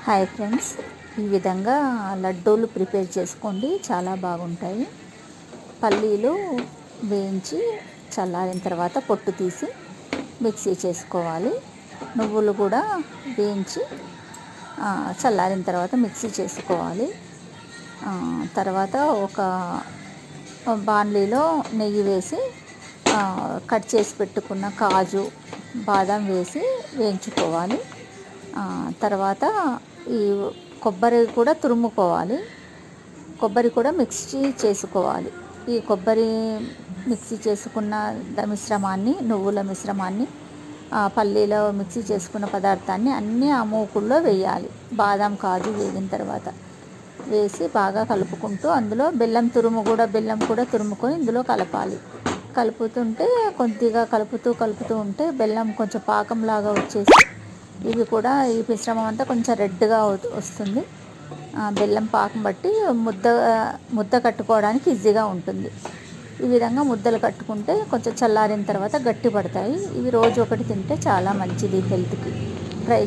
Hi friends, ఈ విధంగా లడ్డూలు ప్రిపేర్ చేసుకోండి, చాలా బాగుంటాయి. పల్లీలు వేయించి చల్లారిన తర్వాత పొట్టు తీసి మిక్సీ చేసుకోవాలి. నువ్వులు కూడా వేయించి చల్లారిన తర్వాత మిక్సీ చేసుకోవాలి. తర్వాత ఒక బాండ్లీలో నెయ్యి వేసి కట్ చేసి పెట్టుకున్న కాజు, బాదం వేసి వేయించుకోవాలి. తర్వాత ఈ కొబ్బరి కూడా తురుముకోవాలి. కొబ్బరి కూడా మిక్సీ చేసుకోవాలి. ఈ కొబ్బరి మిక్సీ చేసుకున్న మిశ్రమాన్ని, నువ్వుల మిశ్రమాన్ని, పల్లీలో మిక్సీ చేసుకున్న పదార్థాన్ని అన్నీ ఆ మూకుల్లో వేయాలి. బాదం, కాజు వేగిన తర్వాత వేసి బాగా కలుపుకుంటూ అందులో బెల్లం కూడా తురుముకొని ఇందులో కలపాలి. కలుపుతుంటే కొద్దిగా కలుపుతూ ఉంటే బెల్లం కొంచెం పాకంలాగా వచ్చేసి ఇవి కూడా ఈ మిశ్రమం అంతా కొంచెం రెడ్గా వస్తుంది. బెల్లం పాకం బట్టి ముద్ద కట్టుకోవడానికి ఈజీగా ఉంటుంది. ఈ విధంగా ముద్దలు కట్టుకుంటే కొంచెం చల్లారిన తర్వాత గట్టి పడతాయి. ఇవి రోజు ఒకటి తింటే చాలా మంచిది హెల్త్కి.